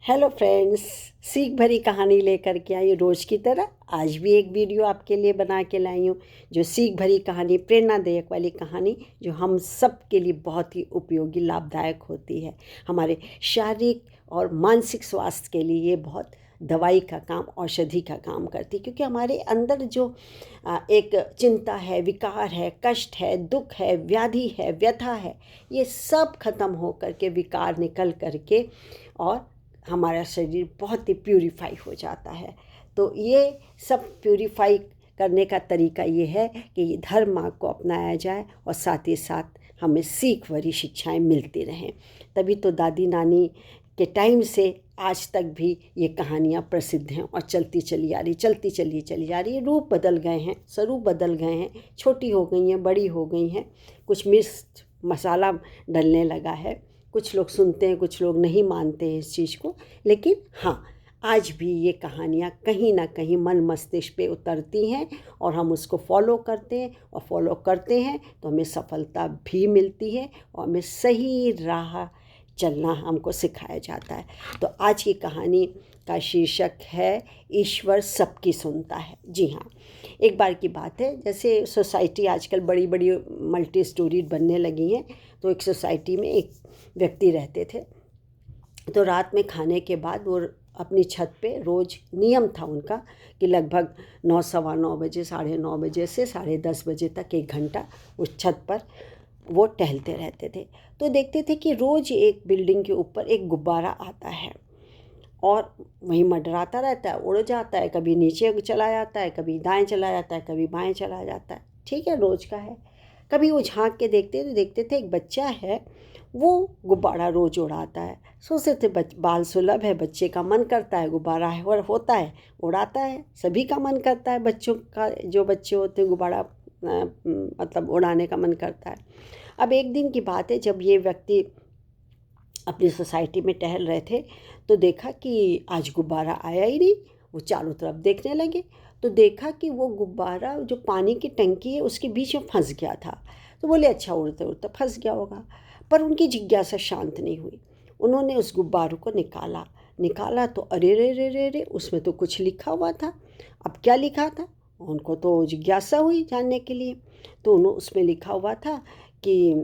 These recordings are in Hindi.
हेलो फ्रेंड्स, सीख भरी कहानी लेकर के आई रोज़ की तरह आज भी एक वीडियो आपके लिए बना के लाई हूँ जो सीख भरी कहानी, प्रेरणादायक वाली कहानी जो हम सब के लिए बहुत ही उपयोगी लाभदायक होती है। हमारे शारीरिक और मानसिक स्वास्थ्य के लिए ये बहुत दवाई का काम, औषधि का काम करती है, क्योंकि हमारे अंदर जो एक चिंता है, विकार है, कष्ट है, दुख है, व्याधि है, व्यथा है, ये सब खत्म हो करके विकार निकल करके और हमारा शरीर बहुत ही प्यूरीफाई हो जाता है। तो ये सब प्यूरीफाई करने का तरीका ये है कि ये धर्म मार्ग को अपनाया जाए और साथ ही साथ हमें सीख भरी शिक्षाएं मिलती रहें। तभी तो दादी नानी के टाइम से आज तक भी ये कहानियाँ प्रसिद्ध हैं और चलती चली आ रही, चली जा रही है। रूप बदल गए हैं, स्वरूप बदल गए हैं, छोटी हो गई हैं, बड़ी हो गई हैं, कुछ मिर्च मसाला डलने लगा है। कुछ लोग सुनते हैं, कुछ लोग नहीं मानते हैं इस चीज़ को, लेकिन हाँ, आज भी ये कहानियाँ कहीं ना कहीं मन मस्तिष्क पे उतरती हैं और हम उसको फॉलो करते हैं और फॉलो करते हैं तो हमें सफलता भी मिलती है और हमें सही राह चलना हमको सिखाया जाता है। तो आज की कहानी का शीर्षक है ईश्वर सबकी सुनता है। जी हाँ, एक बार की बात है, जैसे सोसाइटी आजकल बड़ी बड़ी मल्टी स्टोरीड बनने लगी हैं, तो एक सोसाइटी में एक व्यक्ति रहते थे। तो रात में खाने के बाद वो अपनी छत पे रोज़ नियम था उनका कि लगभग 9 सवा 9 बजे, 9:30 बजे से 10:30 बजे तक 1 घंटा उस छत पर वो टहलते रहते थे। तो देखते थे कि रोज़ एक बिल्डिंग के ऊपर एक गुब्बारा आता है और वहीं मंडराता रहता है, उड़ जाता है, कभी नीचे चला जाता है, कभी दाएं चला जाता है, कभी बाएं चला जाता है। ठीक है, रोज़ का है। कभी वो झांक के देखते थे एक बच्चा है, वो गुब्बारा रोज़ उड़ाता है। सोचते थे बाल सुलभ है, बच्चे का मन करता है, गुब्बारा है और होता है, उड़ाता है। सभी का मन करता है, बच्चों का, जो बच्चे होते हैं गुब्बारा मतलब उड़ाने का मन करता है। अब एक दिन की बात है, जब ये व्यक्ति अपनी सोसाइटी में टहल रहे थे तो देखा कि आज गुब्बारा आया ही नहीं। वो चारों तरफ देखने लगे तो देखा कि वो गुब्बारा जो पानी की टंकी है उसके बीच में फंस गया था। तो बोले अच्छा, उड़ते उड़ते फंस गया होगा। पर उनकी जिज्ञासा शांत नहीं हुई। उन्होंने उस गुब्बारे को निकाला तो अरे रे रे रे रे, उसमें तो कुछ लिखा हुआ था। अब क्या लिखा था, उनको तो जिज्ञासा हुई जानने के लिए। तो उन्होंने उसमें लिखा हुआ था कि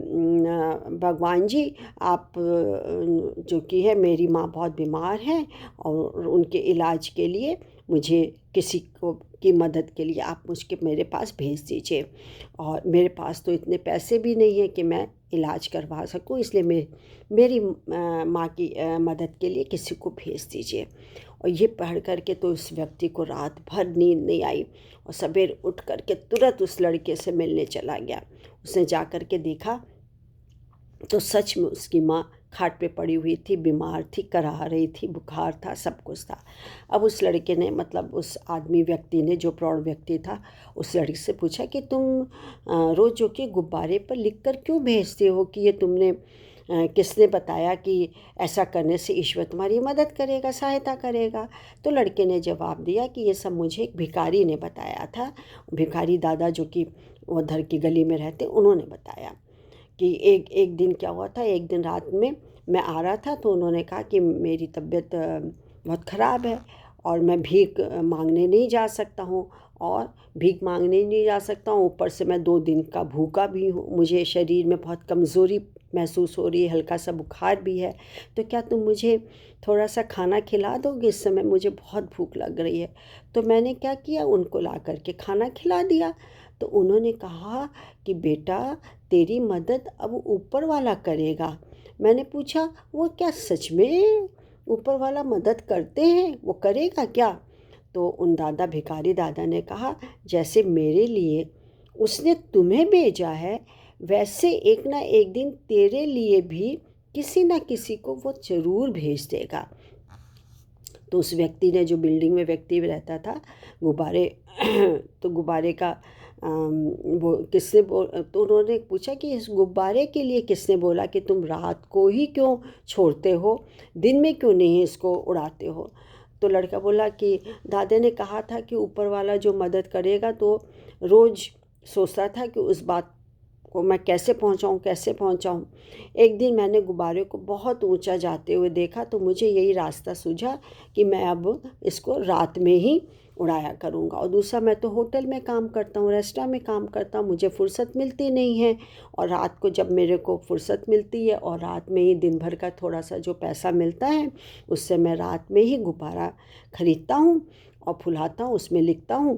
भगवान जी, आप जो कि है, मेरी माँ बहुत बीमार हैं और उनके इलाज के लिए मुझे किसी को की मदद के लिए आप मुझके मेरे पास भेज दीजिए। और मेरे पास तो इतने पैसे भी नहीं हैं कि मैं इलाज करवा सकूं, इसलिए मेरी माँ की मदद के लिए किसी को भेज दीजिए। और ये पढ़ कर के तो उस व्यक्ति को रात भर नींद नहीं आई और सवेरे उठ कर के तुरंत उस लड़के से मिलने चला गया। उसने जा कर के देखा तो सच में उसकी माँ खाट पे पड़ी हुई थी, बीमार थी, कराह रही थी, बुखार था, सब कुछ था। अब उस लड़के ने, मतलब उस व्यक्ति ने, जो प्रौढ़ व्यक्ति था, उस लड़की से पूछा कि तुम रोज़ जो कि गुब्बारे पर लिख कर क्यों भेजते हो कि ये तुमने किसने बताया कि ऐसा करने से ईश्वर तुम्हारी मदद करेगा, सहायता करेगा। तो लड़के ने जवाब दिया कि ये सब मुझे एक भिखारी ने बताया था। भिखारी दादा जो कि उधर की गली में रहते, उन्होंने बताया कि एक दिन क्या हुआ था। एक दिन रात में मैं आ रहा था तो उन्होंने कहा कि मेरी तबीयत बहुत ख़राब है और मैं भीख मांगने नहीं जा सकता हूँ, और भीख मांगने नहीं जा सकता हूँ, ऊपर से मैं 2 दिन का भूखा भी हूँ, मुझे शरीर में बहुत कमज़ोरी महसूस हो रही है, हल्का सा बुखार भी है। तो क्या तुम मुझे थोड़ा सा खाना खिला दोगे, इस समय मुझे बहुत भूख लग रही है। तो मैंने क्या किया, उनको ला कर के खाना खिला दिया। तो उन्होंने कहा कि बेटा, तेरी मदद अब ऊपर वाला करेगा। मैंने पूछा, वो क्या सच में ऊपर वाला मदद करते हैं, वो करेगा क्या? तो उन भिखारी दादा ने कहा, जैसे मेरे लिए उसने तुम्हें भेजा है, वैसे एक ना एक दिन तेरे लिए भी किसी ना किसी को वो ज़रूर भेज देगा। तो उस व्यक्ति ने, जो बिल्डिंग में व्यक्ति रहता था, गुब्बारे तो गुब्बारे का वो किसने तो उन्होंने पूछा कि इस गुब्बारे के लिए किसने बोला कि तुम रात को ही क्यों छोड़ते हो, दिन में क्यों नहीं इसको उड़ाते हो? तो लड़का बोला कि दादा ने कहा था कि ऊपर वाला जो मदद करेगा, तो रोज़ सोचता था कि उस बात को मैं कैसे पहुंचाऊं। एक दिन मैंने गुब्बारे को बहुत ऊंचा जाते हुए देखा तो मुझे यही रास्ता सूझा कि मैं अब इसको रात में ही उड़ाया करूँगा। और दूसरा, मैं तो होटल में काम करता हूँ, रेस्टोरेंट में काम करता हूँ, मुझे फुर्सत मिलती नहीं है। और रात को जब मेरे को फुर्सत मिलती है और रात में ही दिन भर का थोड़ा सा जो पैसा मिलता है उससे मैं रात में ही गुब्बारा ख़रीदता हूँ और फुलाता हूँ। उसमें लिखता हूँ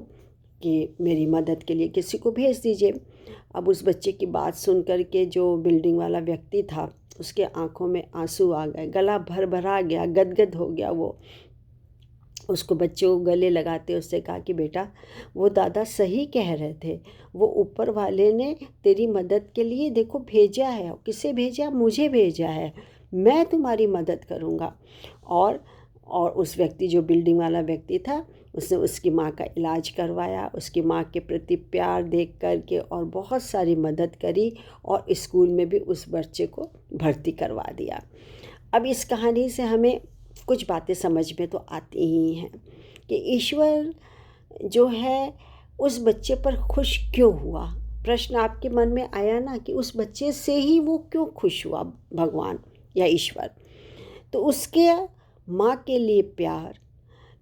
कि मेरी मदद के लिए किसी को भेज दीजिए। अब उस बच्चे की बात सुन कर के जो बिल्डिंग वाला व्यक्ति था उसके आंखों में आंसू आ गए, गला भरा गया, गदगद हो गया वो। उसको बच्चे को गले लगाते उससे कहा कि बेटा, वो दादा सही कह रहे थे, वो ऊपर वाले ने तेरी मदद के लिए देखो भेजा है। किसे भेजा? मुझे भेजा है, मैं तुम्हारी मदद करूँगा। और उस व्यक्ति, जो बिल्डिंग वाला व्यक्ति था, उसने उसकी माँ का इलाज करवाया, उसकी माँ के प्रति प्यार देख कर के और बहुत सारी मदद करी और स्कूल में भी उस बच्चे को भर्ती करवा दिया। अब इस कहानी से हमें कुछ बातें समझ में तो आती ही हैं कि ईश्वर जो है उस बच्चे पर खुश क्यों हुआ। प्रश्न आपके मन में आया ना कि उस बच्चे से ही वो क्यों खुश हुआ, भगवान या ईश्वर। तो उसके माँ के लिए प्यार,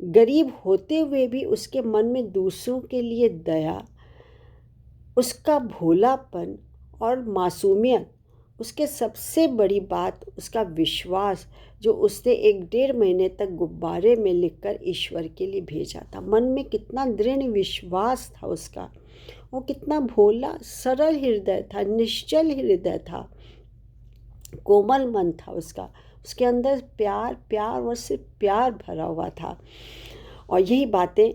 गरीब होते हुए भी उसके मन में दूसरों के लिए दया, उसका भोलापन और मासूमियत, उसके सबसे बड़ी बात उसका विश्वास, जो उसने 1-1.5 महीने तक गुब्बारे में लिखकर ईश्वर के लिए भेजा था। मन में कितना दृढ़ विश्वास था उसका, वो कितना भोला सरल हृदय था, निश्चल हृदय था, कोमल मन था उसका। उसके अंदर प्यार और सिर्फ प्यार भरा हुआ था। और यही बातें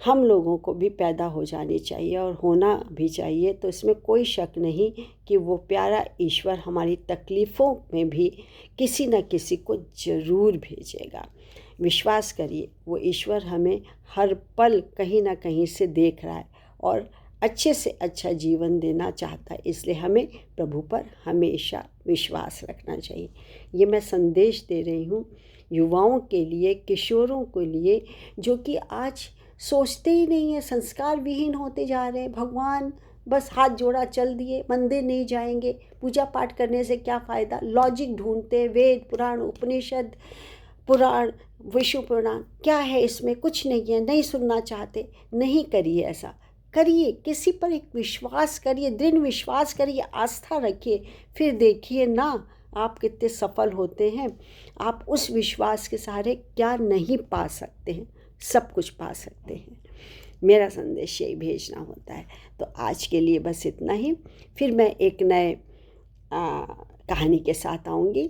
हम लोगों को भी पैदा हो जानी चाहिए और होना भी चाहिए। तो इसमें कोई शक नहीं कि वो प्यारा ईश्वर हमारी तकलीफ़ों में भी किसी न किसी को ज़रूर भेजेगा। विश्वास करिए, वो ईश्वर हमें हर पल कहीं ना कहीं से देख रहा है और अच्छे से अच्छा जीवन देना चाहता है। इसलिए हमें प्रभु पर हमेशा विश्वास रखना चाहिए। ये मैं संदेश दे रही हूँ युवाओं के लिए, किशोरों के लिए, जो कि आज सोचते ही नहीं है, संस्कार विहीन होते जा रहे हैं। भगवान बस हाथ जोड़ा चल दिए, मंदिर नहीं जाएंगे, पूजा पाठ करने से क्या फ़ायदा, लॉजिक ढूंढते, वेद पुराण उपनिषद पुराण विष्णु पुराण, क्या है इसमें, कुछ नहीं है, नहीं सुनना चाहते। नहीं करिए ऐसा, करिए, किसी पर एक विश्वास करिए, दृढ़ विश्वास करिए, आस्था रखिए, फिर देखिए ना आप कितने सफल होते हैं। आप उस विश्वास के सहारे क्या नहीं पा सकते हैं, सब कुछ पा सकते हैं। मेरा संदेश यही भेजना होता है। तो आज के लिए बस इतना ही, फिर मैं एक नए कहानी के साथ आऊँगी।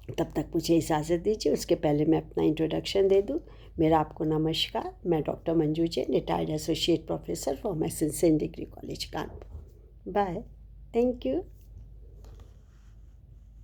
तब तक मुझे इजाज़त दीजिए। उसके पहले मैं अपना इंट्रोडक्शन दे दूँ। मेरा आपको नमस्कार। मैं doctor Manju Jain, retired associate professor for medicine, saint degree college Kanpur. Bye, thank you.